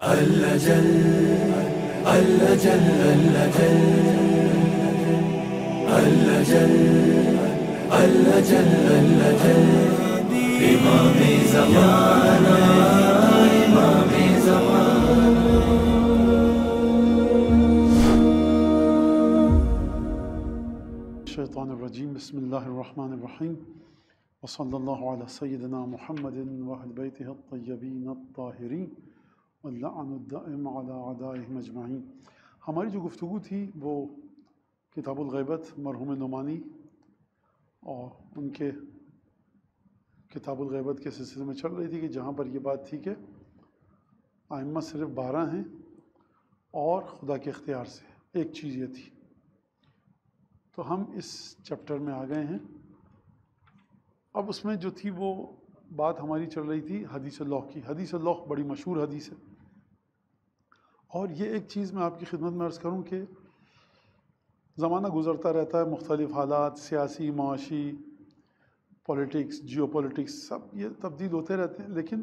اللجل اللجل اللجل اللجل اللجل اللجل إمام زمانا إمام زمان. الشيطان الرجيم. بسم الله الرحمن الرحيم وصلى الله على سيدنا محمد وأهل بيته الطيبين الطاہرین واللعن الدائم على اعدائهم اجمعین. ہماری جو گفتگو تھی وہ کتاب الغیبت مرحوم نعمانی اور ان کے کتاب الغیبت کے سلسلے میں چل رہی تھی کہ جہاں پر یہ بات تھی کہ ائمہ صرف 12 ہیں اور خدا کے اختیار سے. ایک چیز یہ تھی. تو ہم اس چیپٹر میں آ گئے ہیں. اب اس میں جو تھی وہ بات ہماری چل رہی تھی حدیث اللہ کی. حدیث اللہ بڑی مشہور حدیث ہے، اور یہ ایک چیز میں آپ کی خدمت میں عرض کروں کہ زمانہ گزرتا رہتا ہے، مختلف حالات سیاسی، معاشی، پولیٹکس، جیو پولیٹکس، سب یہ تبدیل ہوتے رہتے ہیں، لیکن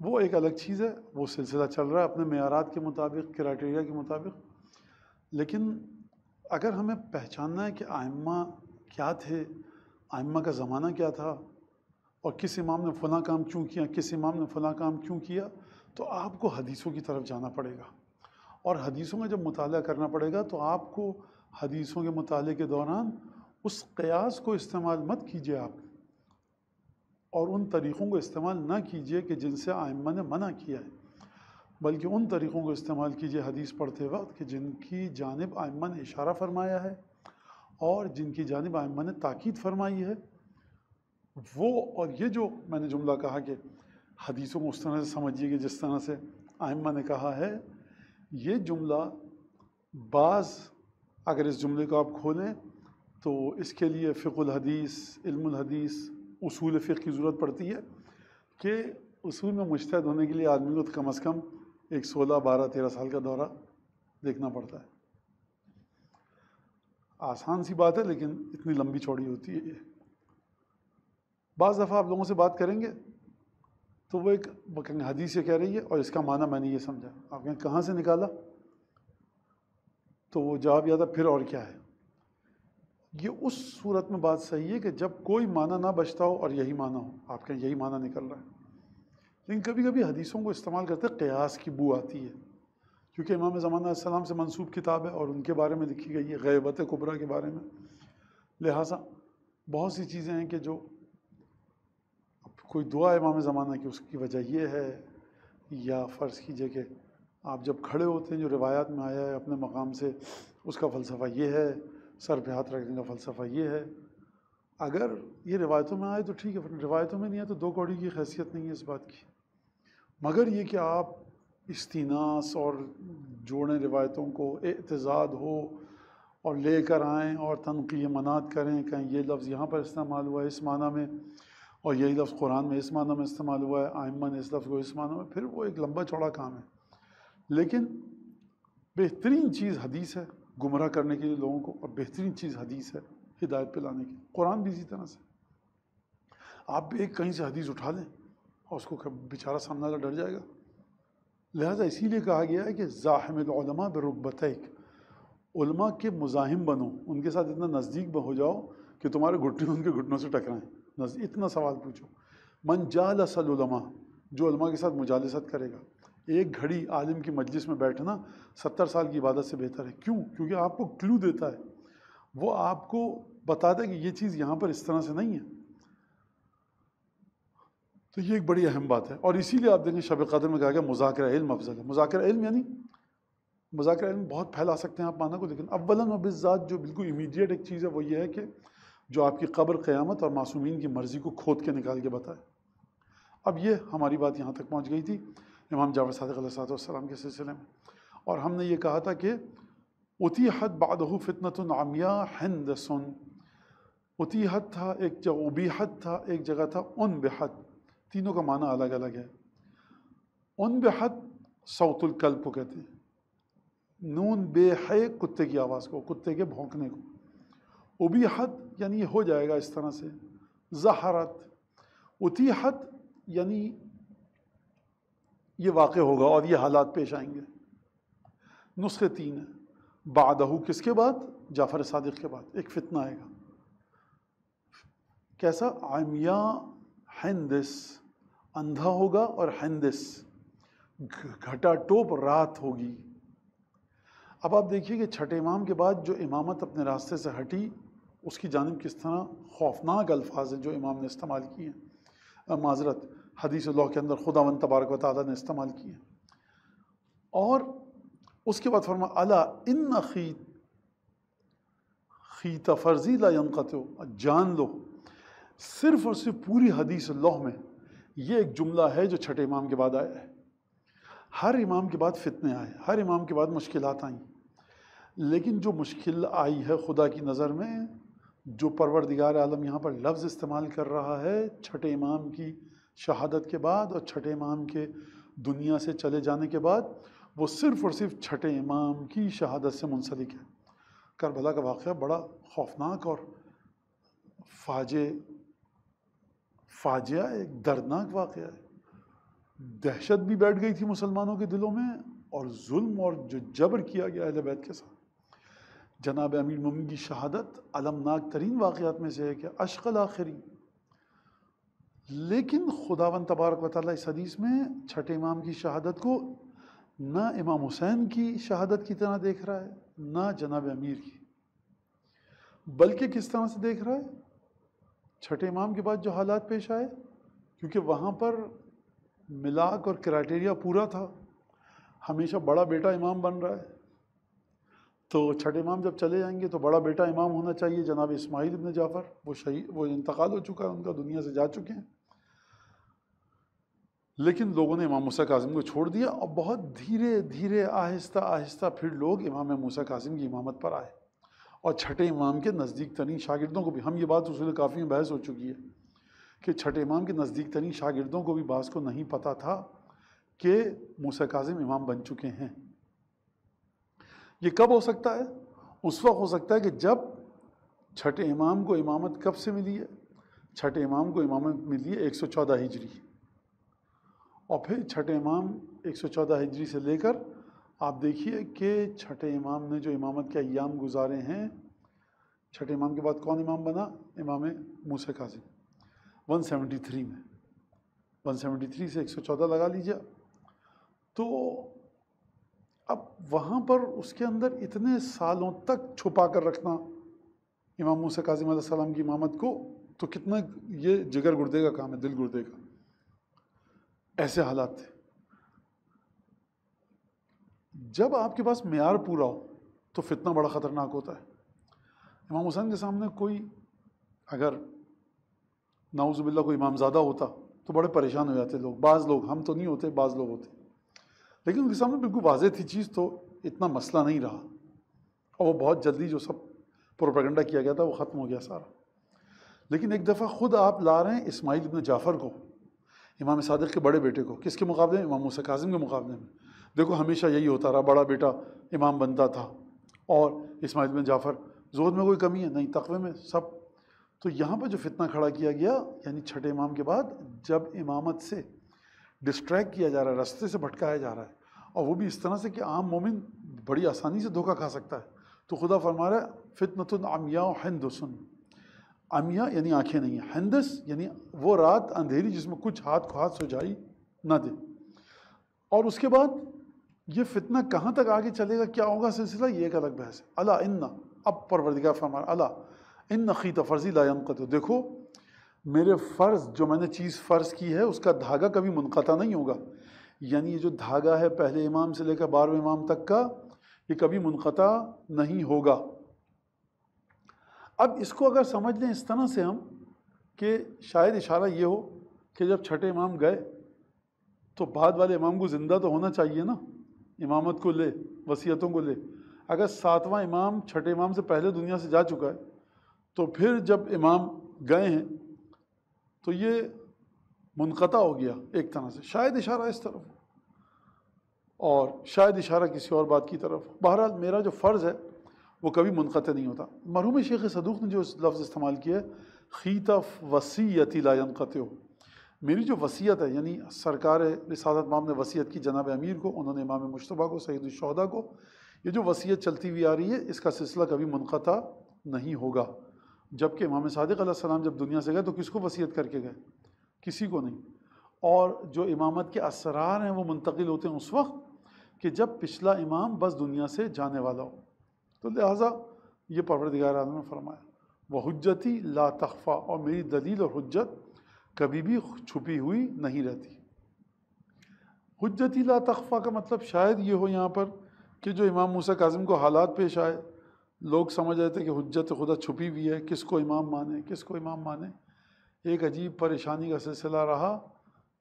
وہ ایک الگ چیز ہے. وہ سلسلہ چل رہا ہے اپنے معیارات کے مطابق، کرائٹیریا کے مطابق. لیکن اگر ہمیں پہچاننا ہے کہ ائمہ کیا تھے، ائمہ کا زمانہ کیا تھا، اور کس امام نے فلاں کام کیوں کیا، کس امام نے فلاں کام کیوں کیا، تو آپ کو حدیثوں کی طرف جانا پڑے گا. اور حدیثوں میں جب مطالعہ کرنا پڑے گا تو آپ کو حدیثوں کے مطالعے کے دوران اس قیاس کو استعمال مت کیجیے آپ، اور ان طریقوں کو استعمال نہ کیجیے کہ جن سے ائمہ نے منع کیا ہے، بلکہ ان طریقوں کو استعمال کیجیے حدیث پڑھتے وقت کہ جن کی جانب ائمہ نے اشارہ فرمایا ہے اور جن کی جانب ائمہ نے تاکید فرمائی ہے. وہ اور یہ جو میں نے جملہ کہا کہ حدیثوں کو اس طرح سے سمجھیے کہ جس طرح سے ائمہ نے کہا ہے، یہ جملہ بعض اگر اس جملے کو آپ کھولیں تو اس کے لیے فقہ الحدیث، علم الحدیث، اصول فقہ کی ضرورت پڑتی ہے کہ اصول میں مجتہد ہونے کے لیے آدمی کو کم از کم ایک 16، 12، 13 سال کا دورہ دیکھنا پڑتا ہے. آسان سی بات ہے لیکن اتنی لمبی چوڑی ہوتی ہے یہ. بعض دفعہ آپ لوگوں سے بات کریں گے تو وہ کہیں گے حدیث یہ کہہ رہی ہے اور اس کا معنی میں نے یہ سمجھا. آپ کہیں کہاں سے نکالا؟ تو وہ جواب یا تھا پھر اور کیا ہے. یہ اس صورت میں بات صحیح ہے کہ جب کوئی معنی نہ بچتا ہو اور یہی معنی ہو. آپ کہیں یہی معنی نکل رہا ہے. لیکن کبھی کبھی حدیثوں کو استعمال کرتے قیاس کی بو آتی ہے، کیونکہ امام زمانہ علیہ السلام سے منسوب کتاب ہے اور ان کے بارے میں لکھی گئی ہے، غیبت کبریٰ کے بارے میں. لہٰذا بہت سی چیزیں ہیں کہ جو کوئی دعا امام زمانہ کی، اس کی وجہ یہ ہے، یا فرض کیجئے کہ آپ جب کھڑے ہوتے ہیں جو روایات میں آیا ہے اپنے مقام سے، اس کا فلسفہ یہ ہے، سر پہ ہاتھ رکھنے کا فلسفہ یہ ہے. اگر یہ روایتوں میں آئے تو ٹھیک ہے، روایتوں میں نہیں ہے تو دو کوڑی کی حیثیت نہیں ہے اس بات کی. مگر یہ کہ آپ استیناس اور جوڑیں روایتوں کو، اعتزاد ہو اور لے کر آئیں اور تنقیح منات کریں، کہیں یہ لفظ یہاں پر استعمال ہوا ہے اس معنی میں، اور یہی لفظ قرآن میں اس معنی میں استعمال ہوا ہے، ائمہ نے اس لفظ کو اس معنی میں، پھر وہ ایک لمبا چوڑا کام ہے. لیکن بہترین چیز حدیث ہے گمراہ کرنے کے لیے لوگوں کو، اور بہترین چیز حدیث ہے ہدایت پہ لانے کی. قرآن بھی اسی طرح سے. آپ ایک کہیں سے حدیث اٹھا لیں اور اس کو بیچارہ سامنے والا ڈر جائے گا. لہٰذا اسی لیے کہا گیا ہے کہ زاحم العلماء برکبتیک، علماء کے مزاحم بنو، ان کے ساتھ اتنا نزدیک ہو جاؤ کہ تمہارے گھٹنے ان کے گھٹنوں سے ٹکرائیں. اتنا سوال پوچھو. من جالس العلماء، جو علماء کے ساتھ مجالست کرے گا. ایک گھڑی عالم کی مجلس میں بیٹھنا 70 سال کی عبادت سے بہتر ہے. کیوں؟ کیونکہ آپ کو کلو دیتا ہے، وہ آپ کو بتاتا ہے کہ یہ چیز یہاں پر اس طرح سے نہیں ہے. تو یہ ایک بڑی اہم بات ہے. اور اسی لیے آپ دیکھیں شب قدر میں کہا گیا مذاکرہ علم افضل ہے. مذاکرہ علم یعنی مذاکرہ علم بہت پھیلا سکتے ہیں آپ معنی کو، لیکن اولاً و بالذات جو بالکل امیڈیٹ ایک چیز ہے وہ یہ ہے کہ جو آپ کی قبر، قیامت اور معصومین کی مرضی کو کھود کے نکال کے بتائے. اب یہ ہماری بات یہاں تک پہنچ گئی تھی امام جعفر صادق علیہ السلام کے سلسلے میں، اور ہم نے یہ کہا تھا کہ اتیحت بعدہ فتنۃ عمیاء حندس. اتیحت تھا ایک جگہ، ابیحت تھا ایک جگہ تھا انبحت. تینوں کا معنی الگ الگ ہے. انبحت صوت الکلب کو کہتے ہیں. نون بے ہے کتے کی آواز کو، کتے کے بھونکنے کو. ابیحت یعنی یہ ہو جائے گا اس طرح سے. ظہرت. اتیحت یعنی یہ واقع ہوگا اور یہ حالات پیش آئیں گے۔ نسخے 3 ہیں، بعدہ کس کے بعد؟ جعفر صادق کے بعد ایک فتنہ آئے گا۔ کیسا؟ عمیہ ہندس، اندھا ہوگا، اور ہندس گھٹا ٹوپ رات ہوگی۔ اب آپ دیکھیے کہ چھٹے امام کے بعد جو امامت اپنے راستے سے ہٹی، اس کی جانب کس طرح خوفناک الفاظ ہیں جو امام نے استعمال کیے ہیں، معذرت حدیث اللہ کے اندر خداوند تبارک و تعالیٰ نے استعمال کیے ہیں۔ اور اس کے بعد فرمایا الا ان خیت فرضی لا ينقطع، جان لو صرف اور صرف پوری حدیث اللہ میں یہ ایک جملہ ہے جو چھٹے امام کے بعد آیا ہے۔ ہر امام کے بعد فتنے آئے، ہر امام کے بعد مشکلات آئیں، لیکن جو مشکل آئی ہے خدا کی نظر میں، جو پروردگار عالم یہاں پر لفظ استعمال کر رہا ہے چھٹے امام کی شہادت کے بعد اور چھٹے امام کے دنیا سے چلے جانے کے بعد، وہ صرف اور صرف چھٹے امام کی شہادت سے منسلک ہے۔ کربلا کا واقعہ بڑا خوفناک اور فاجعہ ایک دردناک واقعہ ہے۔ دہشت بھی بیٹھ گئی تھی مسلمانوں کے دلوں میں، اور ظلم اور جو جبر کیا گیا اہل بیت کے ساتھ۔ جناب امیر المومنین کی شہادت المناک ترین واقعات میں سے ایک ہے، اشق الاخرین۔ لیکن خداوند تبارک و تعالیٰ اس حدیث میں چھٹے امام کی شہادت کو نہ امام حسین کی شہادت کی طرح دیکھ رہا ہے، نہ جناب امیر کی، بلکہ کس طرح سے دیکھ رہا ہے؟ چھٹے امام کے بعد جو حالات پیش آئے، کیونکہ وہاں پر ملاک اور کرائٹیریا پورا تھا، ہمیشہ بڑا بیٹا امام بن رہا ہے، تو چھٹے امام جب چلے جائیں گے تو بڑا بیٹا امام ہونا چاہیے۔ جناب اسماعیل ابن جعفر وہ انتقال ہو چکا ہے، ان کا دنیا سے جا چکے ہیں، لیکن لوگوں نے امام موسیٰ کاظم کو چھوڑ دیا، اور بہت دھیرے دھیرے آہستہ آہستہ پھر لوگ امام موسیٰ کاظم کی امامت پر آئے، اور چھٹے امام کے نزدیک ترین شاگردوں کو بھی، ہم یہ بات اصول کافی میں بحث ہو چکی ہے کہ چھٹے امام کے نزدیک ترین شاگردوں کو بھی بعض کو نہیں پتہ تھا کہ موسیٰ کاظم امام بن چکے ہیں۔ یہ کب ہو سکتا ہے؟ اس وقت ہو سکتا ہے کہ جب چھٹے امام کو امامت کب سے ملی ہے؟ چھٹے امام کو امامت ملی ہے 114 ہجری، اور پھر چھٹے امام 114 ہجری سے لے کر آپ دیکھیے کہ چھٹے امام نے جو امامت کے ایام گزارے ہیں، چھٹے امام کے بعد کون امام بنا؟ امام موسیٰ کاظم 173 میں، 173 سے 114 لگا لیجیے۔ تو اب وہاں پر اس کے اندر اتنے سالوں تک چھپا کر رکھنا امام موسیٰ کاظم علیہ السلام کی امامت کو، تو کتنا یہ جگر گردے کا کام ہے، دل گردے کا۔ ایسے حالات تھے۔ جب آپ کے پاس معیار پورا ہو تو فتنہ بڑا خطرناک ہوتا ہے۔ امام حسین کے سامنے کوئی اگر نعوذ باللہ کوئی امام زادہ ہوتا تو بڑے پریشان ہو جاتے لوگ، بعض لوگ، ہم تو نہیں ہوتے، بعض لوگ ہوتے، لیکن ان کے سامنے بالکل واضح تھی چیز، تو اتنا مسئلہ نہیں رہا، اور وہ بہت جلدی جو سب پروپیگنڈا کیا گیا تھا وہ ختم ہو گیا سارا۔ لیکن ایک دفعہ خود آپ لا رہے ہیں اسماعیل ابن جعفر کو، امام صادق کے بڑے بیٹے کو، کس کے مقابلے میں؟ امام موسیٰ کاظم کے مقابلے میں۔ دیکھو ہمیشہ یہی ہوتا رہا، بڑا بیٹا امام بنتا تھا، اور اسماعیل بن جعفر زہد میں کوئی کمی ہے نہیں، تقوی میں سب۔ تو یہاں پر جو فتنہ کھڑا کیا گیا، یعنی چھٹے امام کے بعد جب امامت سے ڈسٹریکٹ کیا جا رہا ہے، راستے سے بھٹکایا جا رہا ہے، اور وہ بھی اس طرح سے کہ عام مومن بڑی آسانی سے دھوکہ کھا سکتا ہے، تو خدا فرما رہا ہے فتنۃ عمیاء ہندس، عمیاء یعنی آنکھیں نہیں ہیں، ہندس یعنی وہ رات اندھیری جس میں کچھ ہاتھ کو ہاتھ سجائی نہ دے۔ اور اس کے بعد یہ فتنہ کہاں تک آگے چلے گا، کیا ہوگا سلسلہ، یہ ایک الگ بحث ہے۔ الا ان، اب پروردگار فرما رہا الا ان خیط فرضی لا ينقطع، دیکھو میرے فرض، جو میں نے چیز فرض کی ہے اس کا دھاگا کبھی منقطع نہیں ہوگا، یعنی یہ جو دھاگا ہے پہلے امام سے لے کر 12ویں امام تک کا، یہ کبھی منقطع نہیں ہوگا۔ اب اس کو اگر سمجھ لیں اس طرح سے ہم کہ شاید اشارہ یہ ہو کہ جب چھٹے امام گئے تو بعد والے امام کو زندہ تو ہونا چاہیے نا، امامت کو لے، وصیتوں کو لے۔ اگر 7واں امام چھٹے امام سے پہلے دنیا سے جا چکا ہے تو پھر جب امام گئے ہیں تو یہ منقطع ہو گیا ایک طرح سے، شاید اشارہ اس طرف اور شاید اشارہ کسی اور بات کی طرف۔ بہرحال میرا جو فرض ہے وہ کبھی منقطع نہیں ہوتا۔ مرحوم شیخ صدوق نے جو لفظ استعمال کیا ہے، خیط وصیتی لا ينقطع، میری جو وصیت ہے، یعنی سرکار رسالت مآب نے وصیت کی جناب امیر کو، انہوں نے امام مجتبیٰ کو، سید الشہداء کو، یہ جو وصیت چلتی ہوئی آ رہی ہے اس کا سلسلہ کبھی منقطع نہیں ہوگا۔ جبکہ امام صادق علیہ السلام جب دنیا سے گئے تو کس کو وصیت کر کے گئے؟ کسی کو نہیں۔ اور جو امامت کے اسرار ہیں وہ منتقل ہوتے ہیں اس وقت کہ جب پچھلا امام بس دنیا سے جانے والا ہو۔ تو لہٰذا یہ پروردگار عالم نے فرمایا وحجتی لا تخفیٰ، اور میری دلیل اور حجت کبھی بھی چھپی ہوئی نہیں رہتی۔ حجتی لا تخفیٰ کا مطلب شاید یہ ہو یہاں پر کہ جو امام موسیٰ کاظم کو حالات پیش آئے، لوگ سمجھ رہے تھے کہ حجت خدا چھپی ہوئی ہے، کس کو امام مانے کس کو امام مانے، ایک عجیب پریشانی کا سلسلہ رہا۔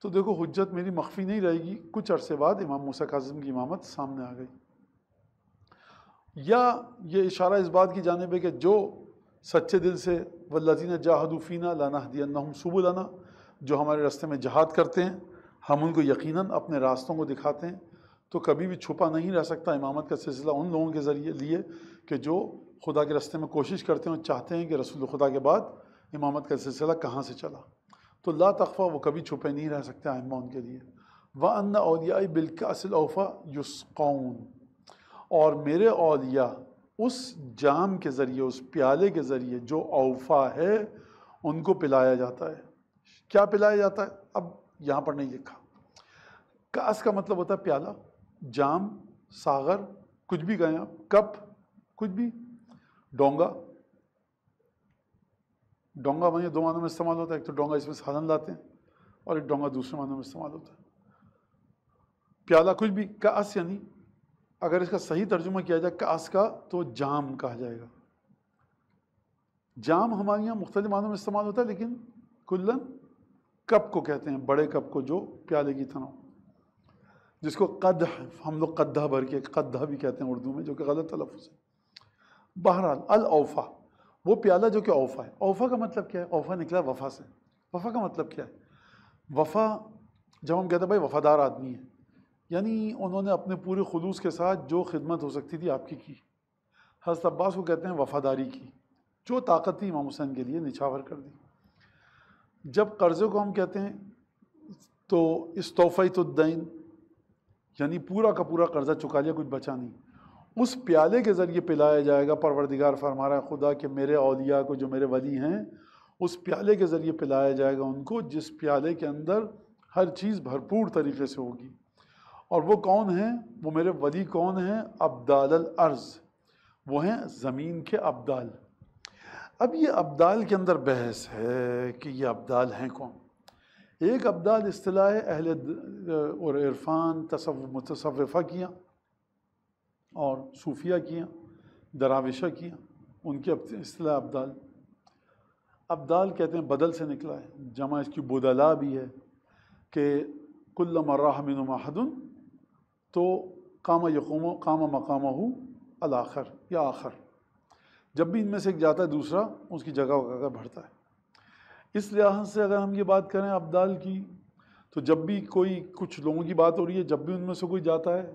تو دیکھو حجت میری مخفی نہیں رہے گی، کچھ عرصے بعد امام موسیٰ کاظم کی امامت سامنے آ گئی۔ یا یہ اشارہ اس بات کی جانب ہے کہ جو سچے دل سے والذین جاہدوا فینا لنہدینہم سبلنا، جو ہمارے راستے میں جہاد کرتے ہیں ہم ان کو یقیناً اپنے راستوں کو دکھاتے ہیں، تو کبھی بھی چھپا نہیں رہ سکتا امامت کا سلسلہ ان لوگوں کے ذریعے لیے کہ جو خدا کے راستے میں کوشش کرتے ہیں اور چاہتے ہیں کہ رسول خدا کے بعد امامت کا سلسلہ کہاں سے چلا۔ تو لا تخفیٰ وہ کبھی چھپے نہیں رہ سکتے ائمہ ان کے لیے۔ وَأَنَّ أَوْلِيَائِي بِالْكَأْسِ الْأَوْفَىٰ يُسْقَوْنَ، اور میرے اولیاء اس جام کے ذریعے، اس پیالے کے ذریعے جو اوفا ہے ان کو پلایا جاتا ہے۔ کیا پلایا جاتا ہے اب یہاں پر نہیں لکھا۔ کاس کا مطلب ہوتا ہے پیالہ، جام، ساغر، کچھ بھی کہیں آپ، کپ، کچھ بھی، ڈونگا۔ ڈونگا میں دو معنوں میں استعمال ہوتا ہے، ایک تو ڈونگا اس میں سالن لاتے ہیں اور ایک ڈونگا دوسرے معنوں میں استعمال ہوتا ہے۔ پیالہ کچھ بھی، کاس یعنی اگر اس کا صحیح ترجمہ کیا جائے کاس کا تو جام کہا جائے گا۔ جام ہمارے یہاں مختلف معنوں میں استعمال ہوتا ہے لیکن کلن کپ کو کہتے ہیں، بڑے کپ کو جو پیالے کی طرح، جس کو قدح، ہم لوگ قدح بھر کے قدح بھی کہتے ہیں اردو میں، جو کہ غلط تلفظ ہے۔ بہرحال الاوفا، وہ پیالہ جو کہ اوفا ہے۔ اوفا کا مطلب کیا ہے؟ اوفا نکلا وفا سے۔ وفا کا مطلب کیا ہے؟ وفا جب ہم کہتے ہیں بھائی وفادار آدمی ہے، یعنی انہوں نے اپنے پورے خلوص کے ساتھ جو خدمت ہو سکتی تھی آپ کی۔ حضرت عباس کو کہتے ہیں وفاداری کی، جو طاقت تھی امام حسین کے لیے نچھاور کر دی۔ جب قرضے کو ہم کہتے ہیں تو استوفیت الدین، یعنی پورا کا پورا قرضہ چکا لیا، کچھ بچا نہیں۔ اس پیالے کے ذریعے پلایا جائے گا، پروردگار فرما رہا ہے خدا کہ میرے اولیاء کو، جو میرے ولی ہیں، اس پیالے کے ذریعے پلایا جائے گا ان کو، جس پیالے کے اندر ہر چیز بھرپور طریقے سے ہوگی۔ اور وہ کون ہیں؟ وہ میرے ولی کون ہیں؟ ابدال الارض، وہ ہیں زمین کے ابدال۔ اب یہ ابدال کے اندر بحث ہے کہ یہ ابدال ہیں کون؟ ایک ابدال اصطلاح اہل اور عرفان متصوفہ کیا اور صوفیہ کیا، دراوشہ کیا، ان کی اصطلاح ابدال۔ ابدال کہتے ہیں بدل سے نکلا ہے، جمع اس کی بدلا بھی ہے کہ کل مرہ منہم احد تو قام مقامہ الآخر یا آخر، جب بھی ان میں سے ایک جاتا ہے دوسرا اس کی جگہ کا بڑھتا ہے۔ اس لحاظ سے اگر ہم یہ بات کریں ابدال کی، تو جب بھی کوئی کچھ لوگوں کی بات ہو رہی ہے، جب بھی ان میں سے کوئی جاتا ہے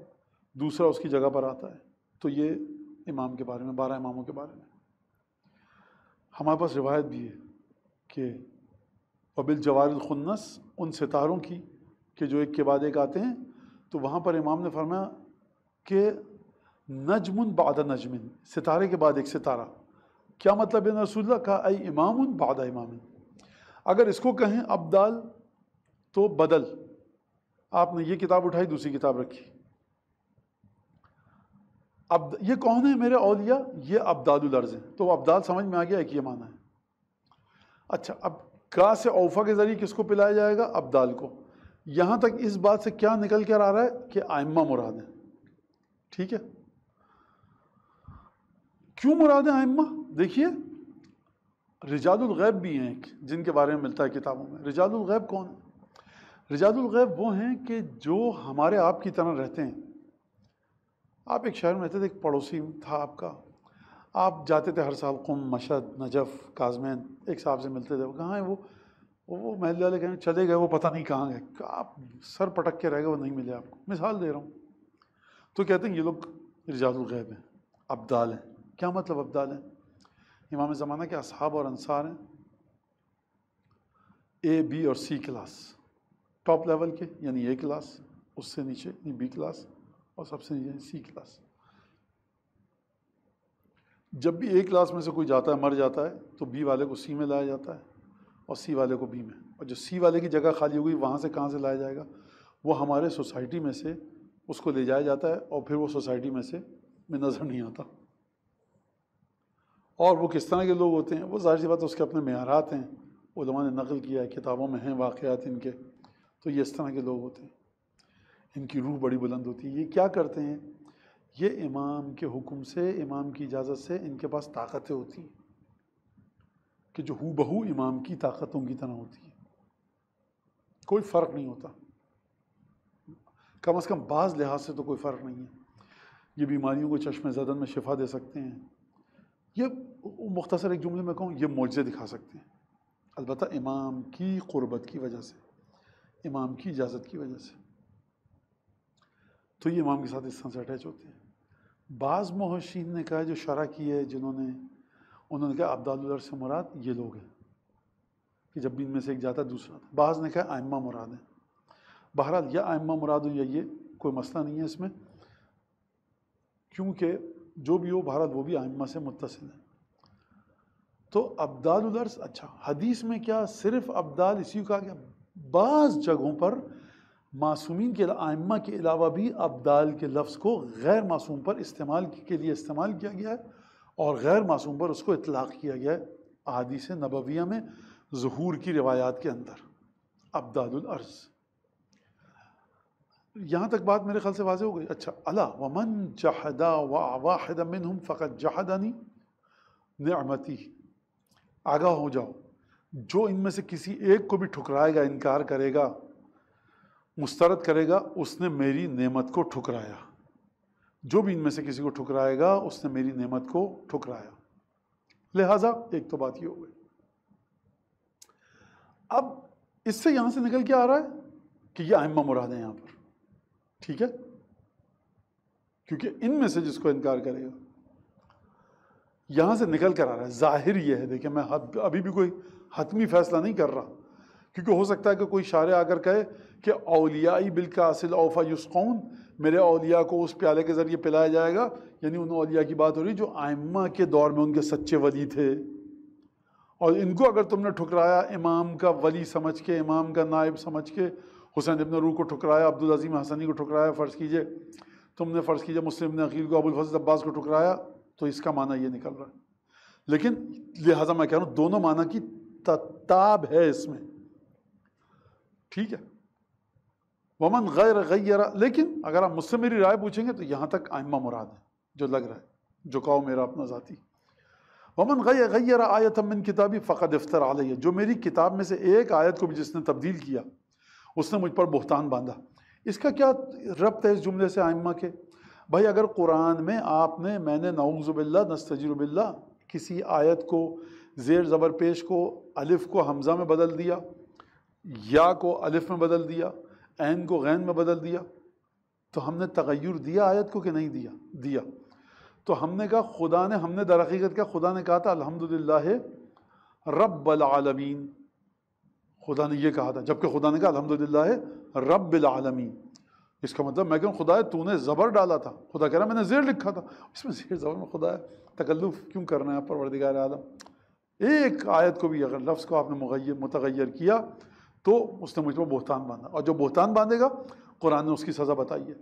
دوسرا اس کی جگہ پر آتا ہے۔ تو یہ امام کے بارے میں، 12 اماموں کے بارے میں ہمارے پاس روایت بھی ہے کہ وبالجوار الخنس، ان ستاروں کی کہ جو ایک کے بعد ایک آتے ہیں، تو وہاں پر امام نے فرمایا کہ نجم بعد نجم، ستارے کے بعد ایک ستارہ۔ کیا مطلب ہے رسول اللہ کا؟ ای امام بعد امام۔ اگر اس کو کہیں ابدال تو بدل، آپ نے یہ کتاب اٹھائی دوسری کتاب رکھی۔ اب یہ کون ہے میرے اولیاء؟ یہ ابدال الارض ہیں۔ تو ابدال سمجھ میں آ گیا ایک یہ معنی ہے۔ اچھا، اب کا سے اوفا کے ذریعے کس کو پلایا جائے گا؟ ابدال کو۔ یہاں تک اس بات سے کیا نکل کر آ رہا ہے کہ ائمہ مراد ہیں۔ ٹھیک ہے، کیوں مراد ہیں ائمہ؟ دیکھیے رجال الغیب بھی ہیں جن کے بارے میں ملتا ہے کتابوں میں۔ رجال الغیب کون ہیں؟ رجال الغیب وہ ہیں کہ جو ہمارے آپ کی طرح رہتے ہیں۔ آپ ایک شہر میں رہتے تھے، ایک پڑوسی تھا آپ کا، آپ جاتے تھے ہر سال قم، مشہد، نجف، کاظمین، ایک صاحب سے ملتے تھے، وہ کہاں ہیں وہ محلے والے کہیں چلے گئے، وہ پتہ نہیں کہاں گئے، آپ سر پٹک کے رہ گئے، وہ نہیں ملے آپ کو۔ مثال دے رہا ہوں، تو کہتے ہیں یہ لوگ رجال الغیب ہیں، ابدال ہیں۔ کیا مطلب ابدال ہیں؟ امام زمانہ کے اصحاب اور انصار ہیں، اے بی اور سی کلاس، ٹاپ لیول کے یعنی اے کلاس، اس سے نیچے یعنی بی کلاس، اور سب سے نیچے سی کلاس۔ جب بھی اے کلاس میں سے کوئی جاتا ہے مر جاتا ہے تو بی والے کو سی میں لایا جاتا ہے اور سی والے کو بی میں، اور جو سی والے کی جگہ خالی ہو گئی وہاں سے کہاں سے لایا جائے گا؟ وہ ہمارے سوسائٹی میں سے اس کو لے جایا جاتا ہے، اور پھر وہ سوسائٹی میں سے نظر نہیں آتا۔ اور وہ کس طرح کے لوگ ہوتے ہیں؟ وہ ظاہر سی بات ہے اس کے اپنے معیارات ہیں، علماء نے نقل کیا ہے، کتابوں میں ہیں واقعات ان کے، تو یہ اس طرح کے لوگ ہوتے ہیں، ان کی روح بڑی بلند ہوتی ہے۔ یہ کیا کرتے ہیں؟ یہ امام کے حکم سے، امام کی اجازت سے ان کے پاس طاقتیں ہوتی ہیں کہ جو ہو بہو امام کی طاقتوں کی طرح ہوتی ہے، کوئی فرق نہیں ہوتا، کم از کم بعض لحاظ سے تو کوئی فرق نہیں ہے۔ یہ بیماریوں کو چشم زدن میں شفا دے سکتے ہیں، یہ مختصر ایک جملے میں کہوں یہ معجزے دکھا سکتے ہیں، البتہ امام کی قربت کی وجہ سے، امام کی اجازت کی وجہ سے، تو یہ امام کے ساتھ اس طرح سے اٹیچ ہوتے ہیں۔ بعض محشین نے کہا جو شرح کی ہے انہوں نے کہا ابدال الارض سے مراد یہ لوگ ہیں کہ جب بھی ان میں سے ایک جاتا ہے دوسرا آتا ہے۔ بعض نے کہا ائمہ مراد ہیں۔ بہرحال یا ائمہ مراد ہوں یا یہ کوئی مسئلہ نہیں ہے اس میں، کیونکہ جو بھی ہو بہرحال وہ بھی ائمہ سے متصل ہیں۔ تو ابدال الارض، اچھا حدیث میں کیا صرف ابدال اسی کو کہا گیا؟ بعض جگہوں پر معصومین کے ائمہ کے علاوہ بھی ابدال کے لفظ کو غیر معصوم پر کے لیے استعمال کیا گیا ہے، اور غیر معصوم پر اس کو اطلاق کیا گیا ہے احادیث نبویہ میں ظہور کی روایات کے اندر، ابدال الارض۔ یہاں تک بات میرے خیال سے واضح ہو گئی۔ اچھا، الا ومن جحد واحد منهم فقد جحدنی نعمتی، آگاہ ہو جاؤ، جو ان میں سے کسی ایک کو بھی ٹھکرائے گا، انکار کرے گا، مسترد کرے گا، اس نے میری نعمت کو ٹھکرایا۔ جو بھی ان میں سے کسی کو ٹھکرائے گا اس نے میری نعمت کو ٹھکرایا۔ لہٰذا ایک تو بات یہ ہو گئی۔ اب اس سے یہاں سے نکل کے آ رہا ہے کہ یہ ائمہ مراد ہیں یہاں پر، ٹھیک ہے، کیونکہ ان میں سے جس کو انکار کرے گا، یہاں سے نکل کر آ رہا ہے۔ ظاہر یہ ہے، دیکھیں میں ابھی بھی کوئی حتمی فیصلہ نہیں کر رہا، کیونکہ ہو سکتا ہے کہ کوئی شارع آ کر کہے کہ اولیائی بالکاسل اوفا یسقون، میرے اولیاء کو اس پیالے کے ذریعے پلایا جائے گا، یعنی ان اولیاء کی بات ہو رہی جو ائمہ کے دور میں ان کے سچے ولی تھے، اور ان کو اگر تم نے ٹھکرایا امام کا ولی سمجھ کے، امام کا نائب سمجھ کے، حسین ابن روح کو ٹھکرایا، عبدالعظیم حسنی کو ٹھکرایا، فرض کیجئے تم نے فرض کیجئے مسلم بن عقیل کو، ابو الفضل عباس کو ٹھکرایا، تو اس کا معنی یہ نکل رہا ہے۔ لیکن لہٰذا میں کہہ رہا ہوں دونوں معنی کی تتاب ہے اس میں، ٹھیک ہے۔ ومن غیر غیر، لیکن اگر آپ مجھ سے میری رائے پوچھیں گے تو یہاں تک ائمہ مراد ہے جو لگ رہا ہے، جو کہو میرا اپنا ذاتی۔ ومن غیر آیۃ من کتابی فقد افتر علیہ، جو میری کتاب میں سے ایک آیت کو بھی جس نے تبدیل کیا اس نے مجھ پر بہتان باندھا۔ اس کا کیا ربط ہے اس جملے سے ائمہ کے؟ بھائی اگر قرآن میں میں نے نعوذ باللہ نستجیر باللہ کسی آیت کو زیر زبر پیش کو الف کو حمزہ میں بدل دیا، یا کو الف میں بدل دیا، عین کو غین میں بدل دیا، تو ہم نے تغیر دیا آیت کو کہ نہیں دیا؟ تو ہم نے کہا ہم نے در حقیقت خدا نے کہا تھا الحمدللہ رب العالمین، خدا نے یہ کہا تھا، جبکہ خدا نے کہا الحمدللہ رب العالمین۔ اس کا مطلب میں کہوں خدا تو نے زبر ڈالا تھا، خدا کہہ رہا میں نے زیر لکھا تھا، اس میں زیر زبر میں خدا ہے، تکلف کیوں کرنا ہے پروردگار عالم؟ ایک آیت کو بھی اگر لفظ کو آپ نے متغیر کیا تو اس نے مجھ پر بہتان باندھا، اور جو بہتان باندھے گا قرآن نے اس کی سزا بتائی ہے۔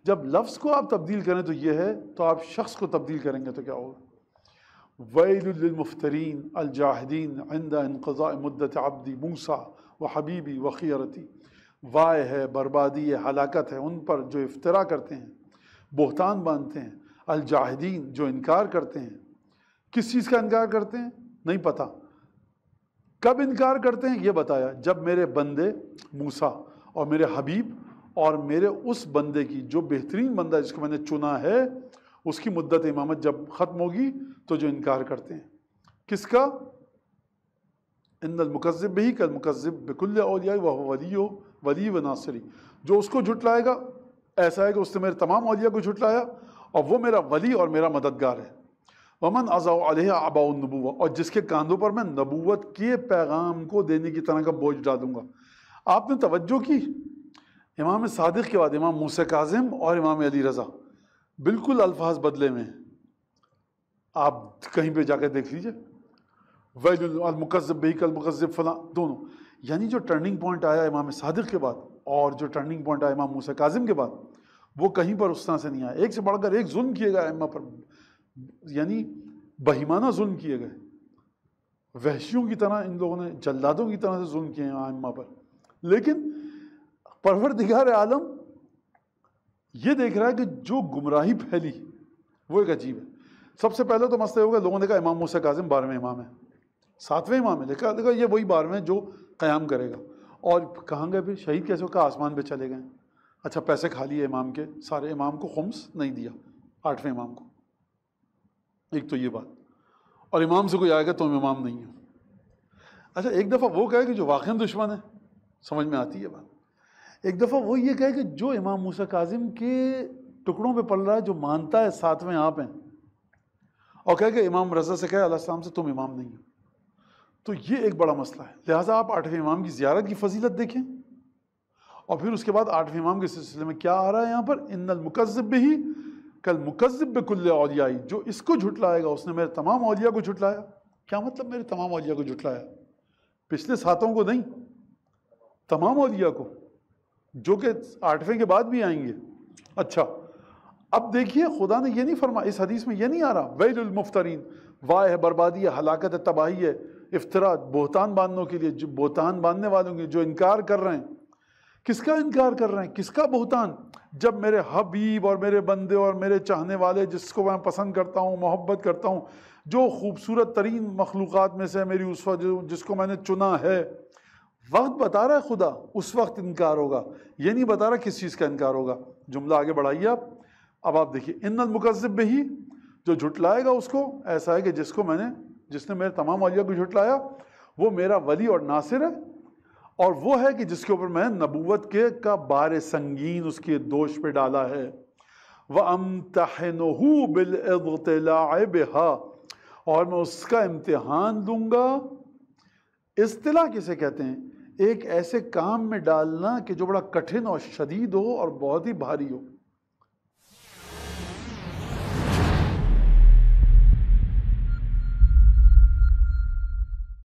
جب لفظ کو آپ تبدیل کریں تو یہ ہے، تو آپ شخص کو تبدیل کریں گے تو کیا ہوگا؟ ویل للمفترین الجاہدین عند انقضاء مدت عبدی موسیٰ وحبیبی وخیرتی، وائے ہے، بربادی ہے، ہلاکت ہے ان پر جو افترا کرتے ہیں، بہتان باندھتے ہیں، الجاہدین جو انکار کرتے ہیں۔ کس چیز کا انکار کرتے ہیں؟ نہیں پتہ۔ کب انکار کرتے ہیں یہ بتایا، جب میرے بندے موسیٰ اور میرے حبیب اور میرے اس بندے کی جو بہترین بندہ جس کو میں نے چنا ہے اس کی مدت امامت جب ختم ہوگی تو جو انکار کرتے ہیں۔ کس کا؟ ان المکذب بہ کالمکذب بکل اولیاء وہو ولی و ناصری، جو اس کو جھٹلائے گا ایسا ہے کہ اس نے میرے تمام اولیاء کو جھٹلایا اور وہ میرا ولی اور میرا مددگار ہے۔ ومن عزا علیہ آباء النبوہ، اور جس کے کاندھوں پر میں نبوت کے پیغام کو دینے کی طرح کا بوجھ ڈالوں گا۔ آپ نے توجہ کی، امام صادق کے بعد امام موسیٰ کاظم اور امام علی رضا بالکل الفاظ بدلے میں ہیں. آپ کہیں پہ جا کے دیکھ لیجئے، ویل المکذب بہ کالمکذب فلاں، دونوں. یعنی جو ٹرننگ پوائنٹ آیا امام صادق کے بعد اور جو ٹرننگ پوائنٹ آیا امام موسیٰ کاظم کے بعد، وہ کہیں پر اس طرح سے نہیں آیا. ایک سے بڑھ کر ایک ظلم کیے گئے ائمہ پر، یعنی بہیمانہ ظلم کیے گئے، وحشیوں کی طرح ان لوگوں نے، جلادوں کی طرح سے ظلم کیے ہیں ائمہ پر. لیکن پروردگار عالم یہ دیکھ رہا ہے کہ جو گمراہی پھیلی وہ ایک عجیب ہے. سب سے پہلے تو مسئلہ ہوگا، لوگوں نے کہا امام موسیٰ کاظم 12ویں امام ہے، 7ویں امام ہے، لکھا یہ وہی 12ویں جو قیام کرے گا. اور کہاں گئے پھر شہید کیسے ہو؟ کہا آسمان پہ چلے گئے. اچھا پیسے کھا لیے امام کے، سارے امام کو خمس نہیں دیا، 8ویں امام کو. ایک تو یہ بات. اور امام سے کوئی آئے گا تم امام نہیں ہو. اچھا ایک دفعہ وہ کہے کہ جو واقعی دشمن ہے، سمجھ میں آتی ہے بات. ایک دفعہ وہ یہ کہے کہ جو امام موسیٰ کاظم کے ٹکڑوں پہ پل رہا ہے، جو مانتا ہے 7ویں آپ ہیں، اور کہے کہ امام رضا سے کہے علیہ السلام سے تم امام نہیں ہو. تو یہ ایک بڑا مسئلہ ہے. لہٰذا آپ 8ویں امام کی زیارت کی فضیلت دیکھیں، اور پھر اس کے بعد 8ویں امام کے سلسلے میں کیا آ رہا ہے یہاں پر، ان المکذب بہ کالمکذب بکل اولیاء، جو اس کو جھٹلائے گا اس نے میرے تمام اولیاء کو جھٹلایا. کیا مطلب میرے تمام اولیاء کو جھٹلایا؟ پچھلے 7 کو نہیں، تمام اولیاء کو، جو کہ 8ویں کے بعد بھی آئیں گے. اچھا اب دیکھیے خدا نے یہ نہیں فرمایا، اس حدیث میں یہ نہیں آ رہا ویل المفترین، واہ ہے، بربادی ہے، ہلاکت ہے، تباہی ہے، افطرا، بہتان باندھنے کے لیے، جو بہتان باندھنے والوں کے جو انکار کر رہے ہیں. کس کا انکار کر رہے ہیں؟ کس کا بہتان؟ جب میرے حبیب اور میرے بندے اور میرے چاہنے والے، جس کو میں پسند کرتا ہوں، محبت کرتا ہوں، جو خوبصورت ترین مخلوقات میں سے میری اسوہ، جس کو میں نے چنا ہے، وقت بتا رہا ہے خدا اس وقت انکار ہوگا. یہ نہیں بتا رہا کس چیز کا انکار ہوگا. جملہ آگے بڑھائیے آپ. اب آپ دیکھیے ان المکذب بہ، جو جھٹلائے گا اس کو، ایسا ہے کہ جس نے میرے تمام اولیاء کو جھٹلایا وہ میرا ولی اور ناصر ہے، اور وہ ہے کہ جس کے اوپر میں نبوت کا بار سنگین اس کے دوش پہ ڈالا ہے. وَأَمْتَحِنُهُ بِالْإِضْطِلَاعِ بِهَا، اور میں اس کا امتحان لوں گا. اصطلاح کسے کہتے ہیں؟ ایک ایسے کام میں ڈالنا کہ جو بڑا کٹھن اور شدید ہو اور بہت ہی بھاری ہو.